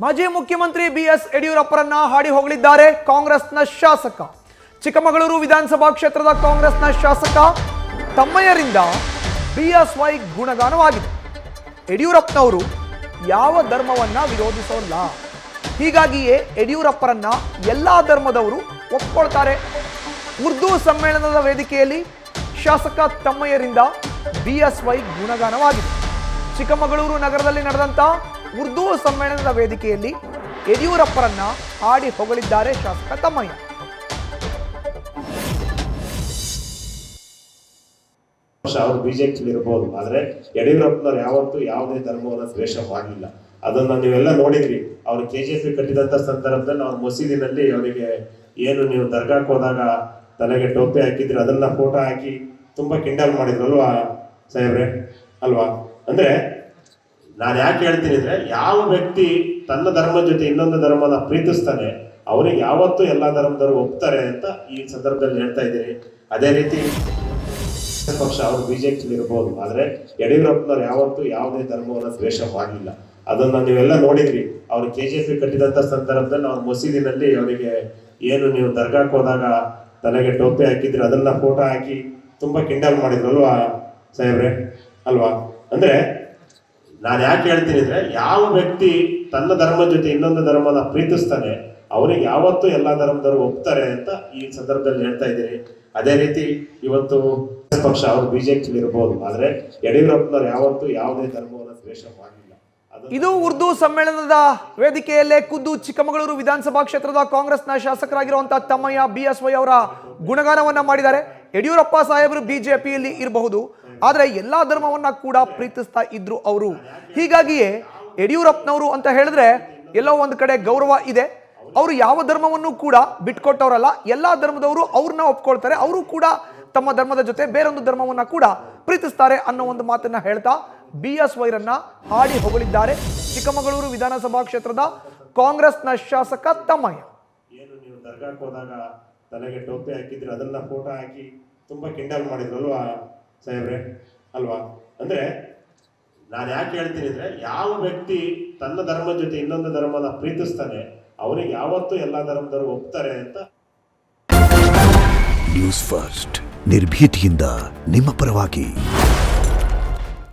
ಮಾಜಿ ಮುಖ್ಯಮಂತ್ರಿ ಬಿಎಸ್ ಯಡಿಯೂರಪ್ಪರನ್ನ ಹಾಡಿ ಹೊಗಳಿದ್ದಾರೆ ಕಾಂಗ್ರೆಸ್ನ ಶಾಸಕ. ಚಿಕ್ಕಮಗಳೂರು ವಿಧಾನಸಭಾ ಕ್ಷೇತ್ರದ ಕಾಂಗ್ರೆಸ್ನ ಶಾಸಕ ತಮ್ಮಯ್ಯರಿಂದ ಬಿಎಸ್ವೈ ಗುಣಗಾನವಾಗಿದೆ. ಯಡಿಯೂರಪ್ಪನವರು ಯಾವ ಧರ್ಮವನ್ನ ವಿರೋಧಿಸೋಲ್ಲ, ಹೀಗಾಗಿಯೇ ಯಡಿಯೂರಪ್ಪರನ್ನ ಎಲ್ಲಾ ಧರ್ಮದವರು ಒಪ್ಕೊಳ್ತಾರೆ. ಉರ್ದು ಸಮ್ಮೇಳನದ ವೇದಿಕೆಯಲ್ಲಿ ಶಾಸಕ ತಮ್ಮಯ್ಯರಿಂದ ಬಿಎಸ್ವೈ ಗುಣಗಾನವಾಗಿದೆ. ಚಿಕ್ಕಮಗಳೂರು ನಗರದಲ್ಲಿ ನಡೆದಂತ ಉರ್ದು ಸಮ್ಮೇಳನದ ವೇದಿಕೆಯಲ್ಲಿ ಯಡಿಯೂರಪ್ಪರನ್ನ ಹಾಡಿ ಹೊಗಳಿದ್ದಾರೆ ಶಾಸಕ ತಮ್ಮಯ್ಯ. ಅವರು ಬಿಜೆಪಿ ಇರಬಹುದು, ಆದ್ರೆ ಯಡಿಯೂರಪ್ಪನವ್ರು ಯಾವತ್ತೂ ಯಾವುದೇ ಧರ್ಮವನ್ನ ದ್ವೇಷ ಮಾಡಲಿಲ್ಲ. ಅದನ್ನ ನೀವೆಲ್ಲ ನೋಡಿದ್ರಿ. ಅವ್ರು ಕೆಜೆಪಿ ಕಟ್ಟಿದಂತ ಸಂದರ್ಭದಲ್ಲಿ ಅವ್ರ ಮಸೀದಿನಲ್ಲಿ ಅವರಿಗೆ ಏನು ನೀವು ದರ್ಗಾಕ್ಕೆ ಹೋದಾಗ ತಲೆಗೆ ಟೋಪಿ ಹಾಕಿದ್ರಿ, ಅದನ್ನ ಫೋಟೋ ಹಾಕಿ ತುಂಬಾ ಕಿಂಡಲ್ ಮಾಡಿದ್ರು ಅಲ್ವಾ ಸಾಹೇಬ್ರೆ, ಅಲ್ವಾ? ಅಂದ್ರೆ ನಾನು ಯಾಕೆ ಹೇಳ್ತೀನಿ ಅಂದ್ರೆ, ಯಾವ ವ್ಯಕ್ತಿ ತನ್ನ ಧರ್ಮದ ಜೊತೆ ಇನ್ನೊಂದು ಧರ್ಮನ ಪ್ರೀತಿಸ್ತಾನೆ ಅವನಿಗೆ ಯಾವತ್ತೂ ಎಲ್ಲಾ ಧರ್ಮದವರು ಒಪ್ತಾರೆ ಅಂತ ಈ ಸಂದರ್ಭದಲ್ಲಿ ಹೇಳ್ತಾ ಇದ್ದೀನಿ. ಅದೇ ರೀತಿ ಪಕ್ಷ ಅವರು ಬಿಜೆಪಿ ಇರಬಹುದು, ಆದ್ರೆ ಯಡಿಯೂರಪ್ಪನವ್ರು ಯಾವತ್ತೂ ಯಾವುದೇ ಧರ್ಮವನ್ನ ದ್ವೇಷ ಮಾಡಲಿಲ್ಲ. ಅದನ್ನ ನೀವೆಲ್ಲ ನೋಡಿದ್ರಿ. ಅವ್ರು ಕೆಜೆಪಿ ಕಟ್ಟಿದಂತ ಸಂದರ್ಭದಲ್ಲಿ ಅವ್ರ ಮಸೀದಿನಲ್ಲಿ ಅವರಿಗೆ ಏನು ನೀವು ದರ್ಗಾಕ್ಕೆ ಹೋದಾಗ ತಲೆಗೆ ಟೋಪಿ ಹಾಕಿದ್ರಿ, ಅದನ್ನ ಫೋಟೋ ಹಾಕಿ ತುಂಬಾ ಕಿಂಡಲ್ ಮಾಡಿದ್ರು ಅಲ್ವಾ ಸಾಹೇಬ್ರೆ, ಅಲ್ವಾ? ಅಂದ್ರೆ ನಾನು ಯಾಕೆ ಹೇಳ್ತೀನಿ ಅಂದ್ರೆ, ಯಾವ ವ್ಯಕ್ತಿ ತನ್ನ ಧರ್ಮದ ಜೊತೆ ಇನ್ನೊಂದು ಧರ್ಮನ ಪ್ರೀತಿಸ್ತಾನೆ ಅವನಿಗೆ ಯಾವತ್ತೂ ಎಲ್ಲಾ ಧರ್ಮದವರು ಒಪ್ತಾರೆ ಅಂತ ಈ ಸಂದರ್ಭದಲ್ಲಿ ಹೇಳ್ತಾ ಇದ್ದೀನಿ. ಅದೇ ರೀತಿ ಇವತ್ತು ಪಕ್ಷ ಅವರು ಬಿಜೆಪಿ ಇರಬಹುದು, ಆದ್ರೆ ಯಡಿಯೂರಪ್ಪನವ್ರು ಯಾವತ್ತೂ ಯಾವುದೇ ಧರ್ಮವನ್ನ ದ್ವೇಷ ಮಾಡಲಿಲ್ಲ. ಇದು ಉರ್ದು ಸಮ್ಮೇಳನದ ವೇದಿಕೆಯಲ್ಲೇ ಖುದ್ದು ಚಿಕ್ಕಮಗಳೂರು ವಿಧಾನಸಭಾ ಕ್ಷೇತ್ರದ ಕಾಂಗ್ರೆಸ್ನ ಶಾಸಕರಾಗಿರುವಂತಹ ತಮ್ಮಯ್ಯ ಬಿಎಸ್ವೈ ಅವರ ಗುಣಗಾನವನ್ನ ಮಾಡಿದ್ದಾರೆ. ಯಡಿಯೂರಪ್ಪ ಸಾಹೇಬರು ಬಿಜೆಪಿಯಲ್ಲಿ ಇರಬಹುದು, ಆದ್ರೆ ಎಲ್ಲಾ ಧರ್ಮವನ್ನ ಕೂಡ ಪ್ರೀತಿಸ್ತಾ ಇದ್ರು ಅವರು. ಹೀಗಾಗಿಯೇ ಯಡಿಯೂರಪ್ಪನವರು ಅಂತ ಹೇಳಿದ್ರೆ ಎಲ್ಲೋ ಒಂದು ಕಡೆ ಗೌರವ ಇದೆ. ಅವರು ಯಾವ ಧರ್ಮವನ್ನು ಕೂಡ ಬಿಟ್ಕೊಟ್ಟವರಲ್ಲ, ಎಲ್ಲಾ ಧರ್ಮದವರು ಅವ್ರನ್ನ ಒಪ್ಕೊಳ್ತಾರೆ. ಅವರು ಕೂಡ ತಮ್ಮ ಧರ್ಮದ ಜೊತೆ ಬೇರೊಂದು ಧರ್ಮವನ್ನ ಕೂಡ ಪ್ರೀತಿಸ್ತಾರೆ ಅನ್ನೋ ಒಂದು ಮಾತನ್ನ ಹೇಳ್ತಾ ಬಿಎಸ್ವೈರನ್ನ ಹಾಡಿ ಹೊಗಳಿದ್ದಾರೆ ಚಿಕ್ಕಮಗಳೂರು ವಿಧಾನಸಭಾ ಕ್ಷೇತ್ರದ ಕಾಂಗ್ರೆಸ್ನ ಶಾಸಕ ತಮ್ಮಯ್ಯ. ಏನು ನೀವು ದರ್ಗಾಕ್ಕೆ ಹೋದಾಗ ತಲೆಗೆ ಟೋಪಿ ಹಾಕಿದ್ರಿ, ಅದನ್ನ ಫೋಟೋ ಹಾಕಿ ತುಂಬಾ ಕಿಂಡಲ್ ಮಾಡಿದ್ರು ಅಲ್ವಾ ಸಾಹೇಬ್ರೆ, ಅಲ್ವಾ? ಅಂದ್ರೆ ನಾನು ಯಾಕೆ ಹೇಳ್ತೀನಿ ಅಂದ್ರೆ, ಯಾವ ವ್ಯಕ್ತಿ ತನ್ನ ಧರ್ಮದ ಜೊತೆ ಇನ್ನೊಂದು ಧರ್ಮನ ಪ್ರೀತಿಸ್ತಾನೆ ಅವನಿಗೆ ಯಾವತ್ತೂ ಎಲ್ಲಾ ಧರ್ಮದವರು ಒಪ್ತಾರೆ ಅಂತ. ನ್ಯೂಸ್ ಫಸ್ಟ್ ನಿರ್ಭೀತಿಯಿಂದ ನಿಮ್ಮ ಪರವಾಗಿ.